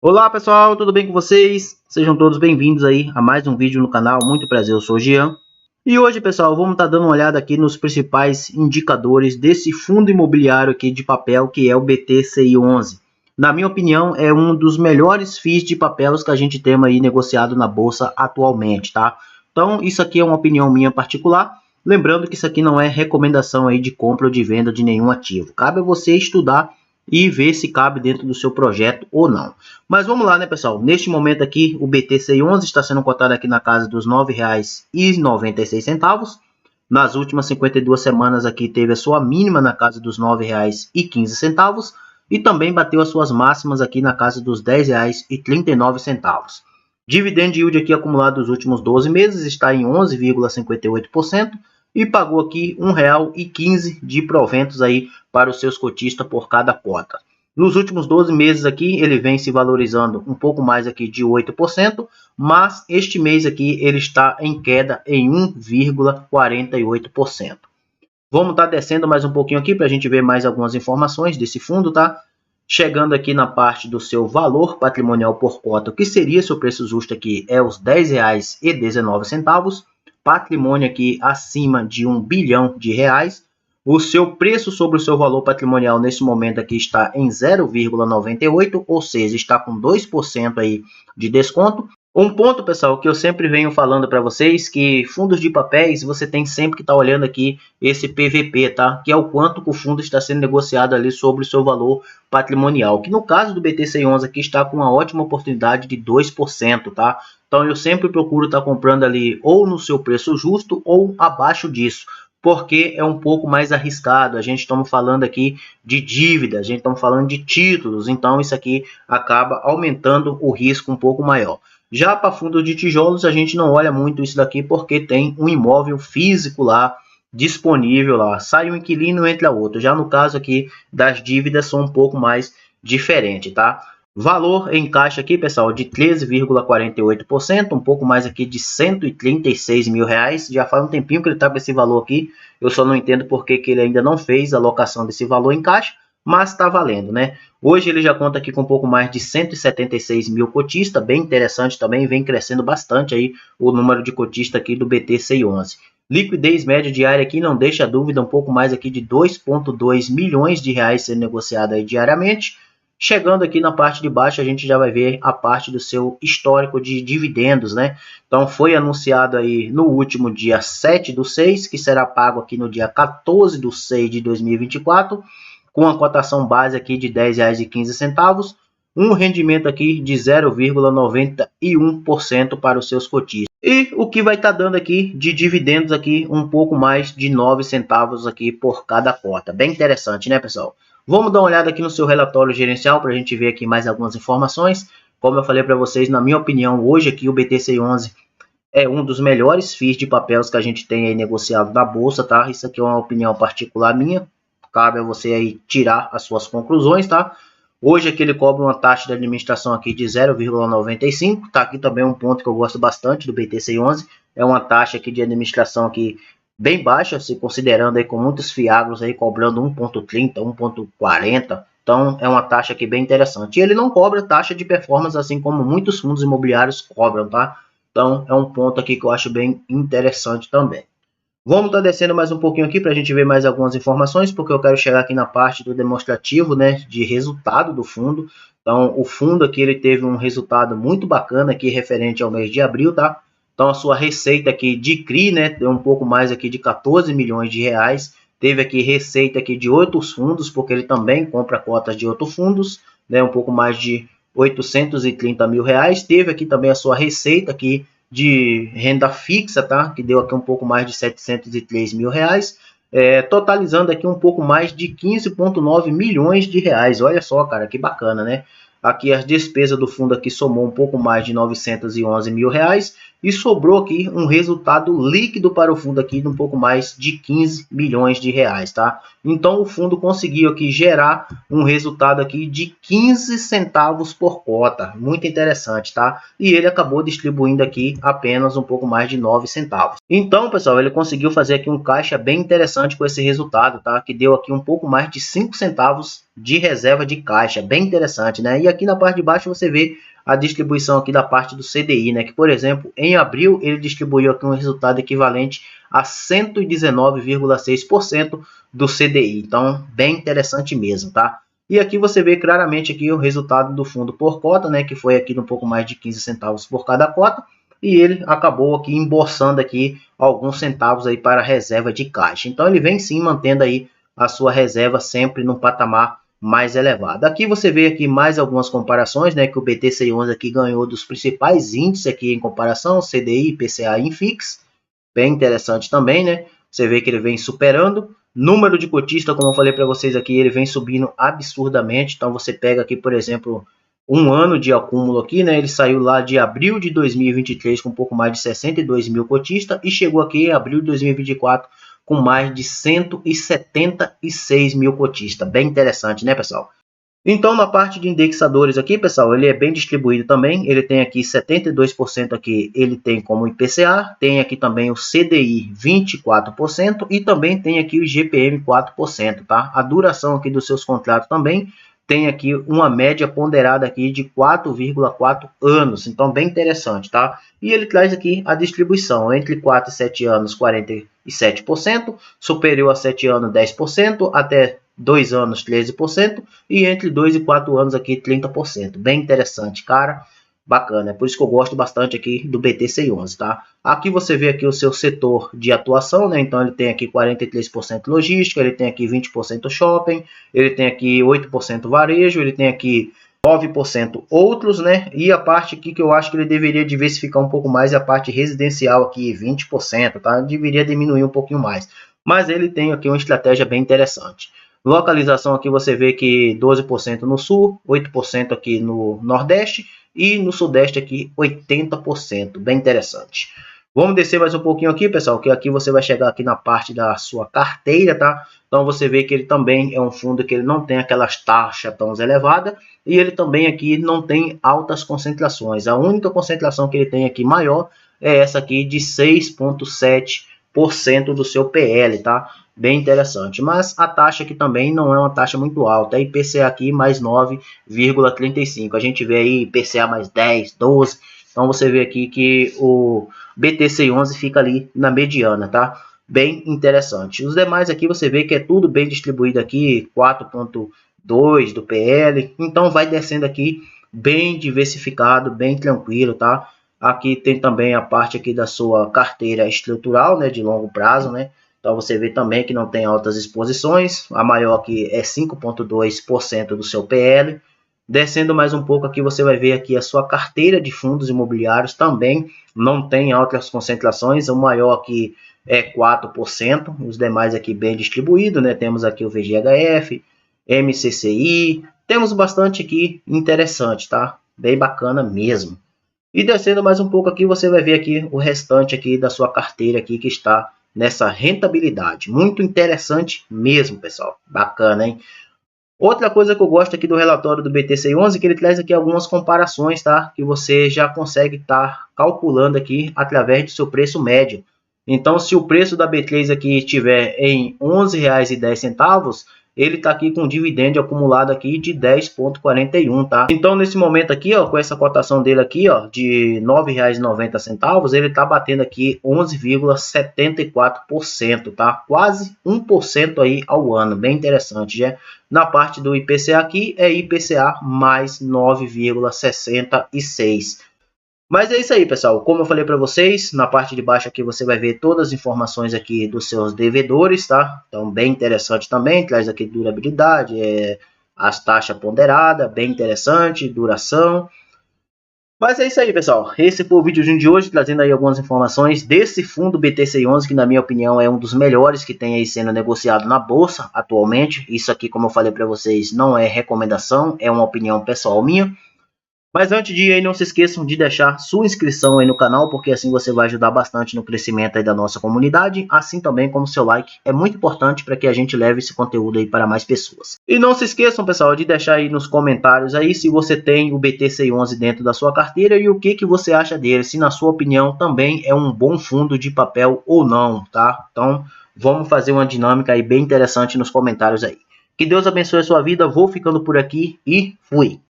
Olá pessoal, tudo bem com vocês? Sejam todos bem-vindos aí a mais um vídeo no canal. Muito prazer, eu sou o Jean. E hoje, pessoal, vamos estar dando uma olhada aqui nos principais indicadores desse fundo imobiliário aqui de papel que é o BTCI11. Na minha opinião, é um dos melhores FIIs de papéis que a gente tem aí negociado na bolsa atualmente, tá? Então, isso aqui é uma opinião minha particular. Lembrando que isso aqui não é recomendação aí de compra ou de venda de nenhum ativo. Cabe a você estudar e ver se cabe dentro do seu projeto ou não. Mas vamos lá, né, pessoal? Neste momento aqui, o BTCI11 está sendo cotado aqui na casa dos R$ 9,96. Nas últimas 52 semanas aqui teve a sua mínima na casa dos R$ 9,15 e também bateu as suas máximas aqui na casa dos R$ 10,39. Dividend yield aqui acumulado dos últimos 12 meses está em 11,58% e pagou aqui R$ 1,15 de proventos aí para os seus cotistas por cada cota. Nos últimos 12 meses aqui, ele vem se valorizando um pouco mais aqui de 8%, mas este mês aqui ele está em queda em 1,48%. Vamos estar descendo mais um pouquinho aqui para a gente ver mais algumas informações desse fundo, tá? Chegando aqui na parte do seu valor patrimonial por cota, o que seria seu preço justo aqui é os R$ 10,19, patrimônio aqui acima de R$ 1 bilhão. O seu preço sobre o seu valor patrimonial nesse momento aqui está em 0,98, ou seja, está com 2% aí de desconto. Um ponto, pessoal, que eu sempre venho falando para vocês, que fundos de papéis, você tem sempre que estar olhando aqui esse PVP, tá? Que é o quanto que o fundo está sendo negociado ali sobre o seu valor patrimonial. Que no caso do BTCI11 aqui está com uma ótima oportunidade de 2%, tá? Então eu sempre procuro estar comprando ali ou no seu preço justo ou abaixo disso, porque é um pouco mais arriscado. A gente estamos falando aqui de dívida, a gente estamos falando de títulos, então isso aqui acaba aumentando o risco um pouco maior. Já para fundo de tijolos, a gente não olha muito isso daqui porque tem um imóvel físico lá disponível lá. Sai um inquilino, entra outro. Já no caso aqui das dívidas são um pouco mais diferente, tá? Valor em caixa aqui, pessoal, de 13,48%, um pouco mais aqui de R$ 136 mil. Já faz um tempinho que ele está com esse valor aqui. Eu só não entendo por que ele ainda não fez a alocação desse valor em caixa, mas está valendo, né? Hoje ele já conta aqui com um pouco mais de 176 mil cotistas, bem interessante também, vem crescendo bastante aí o número de cotistas aqui do BTCI11. Liquidez média diária aqui, não deixa dúvida, um pouco mais aqui de 2,2 milhões de reais sendo negociado aí diariamente. Chegando aqui na parte de baixo, a gente já vai ver a parte do seu histórico de dividendos, né? Então, foi anunciado aí no último dia 7/6, que será pago aqui no dia 14/6 de 2024, com a cotação base aqui de R$ 10,15, um rendimento aqui de 0,91% para os seus cotistas. E o que vai estar dando aqui de dividendos aqui, um pouco mais de 9 centavos aqui por cada cota. Bem interessante, né, pessoal? Vamos dar uma olhada aqui no seu relatório gerencial para a gente ver aqui mais algumas informações. Como eu falei para vocês, na minha opinião, hoje aqui o BTCI11 é um dos melhores FIIs de papéis que a gente tem aí negociado na bolsa, tá? Isso aqui é uma opinião particular minha. Cabe a você aí tirar as suas conclusões, tá? Hoje aqui ele cobra uma taxa de administração aqui de 0,95, tá? Aqui também um ponto que eu gosto bastante do BTCI11, é uma taxa aqui de administração aqui bem baixa, se considerando aí com muitos fiagros aí cobrando 1,30, 1,40. Então é uma taxa aqui bem interessante. E ele não cobra taxa de performance assim como muitos fundos imobiliários cobram, tá? Então é um ponto aqui que eu acho bem interessante também. Vamos estar descendo mais um pouquinho aqui para a gente ver mais algumas informações, porque eu quero chegar aqui na parte do demonstrativo, né, de resultado do fundo. Então, o fundo aqui ele teve um resultado muito bacana aqui referente ao mês de abril, tá? Então, a sua receita aqui de CRI, né, deu um pouco mais aqui de 14 milhões de reais. Teve aqui receita aqui de outros fundos, porque ele também compra cotas de outros fundos, né, um pouco mais de 830 mil reais. Teve aqui também a sua receita aqui de renda fixa, tá? Que deu aqui um pouco mais de 703 mil reais, totalizando aqui um pouco mais de 15,9 milhões de reais. Olha só, cara, que bacana, né? Aqui as despesas do fundo aqui somou um pouco mais de 911 mil reais e sobrou aqui um resultado líquido para o fundo aqui de um pouco mais de 15 milhões de reais, tá? Então o fundo conseguiu aqui gerar um resultado aqui de 15 centavos por cota, muito interessante, tá? E ele acabou distribuindo aqui apenas um pouco mais de 9 centavos. Então, pessoal, ele conseguiu fazer aqui um caixa bem interessante com esse resultado, tá? Que deu aqui um pouco mais de 5 centavos de reserva de caixa, bem interessante, né? E aqui na parte de baixo você vê a distribuição aqui da parte do CDI, né? Que, por exemplo, em abril ele distribuiu aqui um resultado equivalente a 119,6% do CDI. Então, bem interessante mesmo, tá? E aqui você vê claramente aqui o resultado do fundo por cota, né? Que foi aqui no pouco mais de 15 centavos por cada cota. E ele acabou aqui embolsando aqui alguns centavos aí para a reserva de caixa. Então, ele vem sim mantendo aí a sua reserva sempre no patamar mais elevado. Aqui você vê aqui mais algumas comparações, né, que o BTC11 aqui ganhou dos principais índices aqui em comparação, CDI, IPCA e Infix, bem interessante também, né? Você vê que ele vem superando. Número de cotista, como eu falei para vocês aqui, ele vem subindo absurdamente. Então você pega aqui, por exemplo, um ano de acúmulo aqui, né? Ele saiu lá de abril de 2023 com um pouco mais de 62 mil cotistas e chegou aqui em abril de 2024 com mais de 176 mil cotistas. Bem interessante, né, pessoal? Então, na parte de indexadores aqui, pessoal, ele é bem distribuído também. Ele tem aqui 72% aqui, ele tem como IPCA, tem aqui também o CDI 24% e também tem aqui o IGPM 4%, tá? A duração aqui dos seus contratos também tem aqui uma média ponderada aqui de 4,4 anos, então bem interessante, tá? E ele traz aqui a distribuição entre 4 e 7 anos 47%, superior a 7 anos 10%, até 2 anos 13% e entre 2 e 4 anos aqui 30%. Bem interessante, cara. Bacana, é por isso que eu gosto bastante aqui do BTC11, tá? Aqui você vê aqui o seu setor de atuação, né? Então ele tem aqui 43% logística, ele tem aqui 20% shopping, ele tem aqui 8% varejo, ele tem aqui 9% outros, né? E a parte aqui que eu acho que ele deveria diversificar um pouco mais é a parte residencial aqui, 20%, tá? Deveria diminuir um pouquinho mais. Mas ele tem aqui uma estratégia bem interessante. Localização aqui você vê que 12% no sul, 8% aqui no nordeste e no sudeste aqui 80%, bem interessante. Vamos descer mais um pouquinho aqui, pessoal, que aqui você vai chegar aqui na parte da sua carteira, tá? Então você vê que ele também é um fundo que ele não tem aquelas taxas tão elevadas e ele também aqui não tem altas concentrações. A única concentração que ele tem aqui maior é essa aqui de 6,7% do seu PL, tá? Bem interessante, mas a taxa aqui também não é uma taxa muito alta, IPCA aqui mais 9,35, a gente vê aí IPCA mais 10, 12, então você vê aqui que o BTC11 fica ali na mediana, tá? Bem interessante. Os demais aqui você vê que é tudo bem distribuído aqui, 4,2 do PL, então vai descendo aqui bem diversificado, bem tranquilo, tá? Aqui tem também a parte aqui da sua carteira estrutural, né, de longo prazo, né? Então você vê também que não tem altas exposições, a maior aqui é 5,2% do seu PL. Descendo mais um pouco aqui você vai ver aqui a sua carteira de fundos imobiliários também não tem altas concentrações, o maior aqui é 4%, os demais aqui bem distribuído, né? Temos aqui o VGHF, MCCI, temos bastante aqui interessante, tá? Bem bacana mesmo. E descendo mais um pouco aqui você vai ver aqui o restante aqui da sua carteira aqui que está nessa rentabilidade. Muito interessante mesmo, pessoal. Bacana, hein? Outra coisa que eu gosto aqui do relatório do BTC11 é que ele traz aqui algumas comparações, tá? Que você já consegue estar calculando aqui através do seu preço médio. Então, se o preço da B3 aqui estiver em R$ 11,10, ele está aqui com um dividendo acumulado aqui de 10,41, tá? Então, nesse momento aqui, ó, com essa cotação dele aqui, ó, de R$ 9,90, ele está batendo aqui 11,74%, tá? Quase 1% aí ao ano, bem interessante, já. Na parte do IPCA aqui, é IPCA mais 9,66%. Mas é isso aí, pessoal. Como eu falei para vocês, na parte de baixo aqui você vai ver todas as informações aqui dos seus devedores, tá? Então, bem interessante também. Traz aqui durabilidade, as taxas ponderadas, bem interessante, duração. Mas é isso aí, pessoal. Esse foi o vídeo de hoje, trazendo aí algumas informações desse fundo BTC11, que na minha opinião é um dos melhores que tem aí sendo negociado na bolsa atualmente. Isso aqui, como eu falei para vocês, não é recomendação, é uma opinião pessoal minha. Mas antes de ir aí, não se esqueçam de deixar sua inscrição aí no canal, porque assim você vai ajudar bastante no crescimento aí da nossa comunidade, assim também como seu like é muito importante para que a gente leve esse conteúdo aí para mais pessoas. E não se esqueçam, pessoal, de deixar aí nos comentários aí se você tem o BTC11 dentro da sua carteira e o que você acha dele, se na sua opinião também é um bom fundo de papel ou não, tá? Então, vamos fazer uma dinâmica aí bem interessante nos comentários aí. Que Deus abençoe a sua vida. Vou ficando por aqui e fui.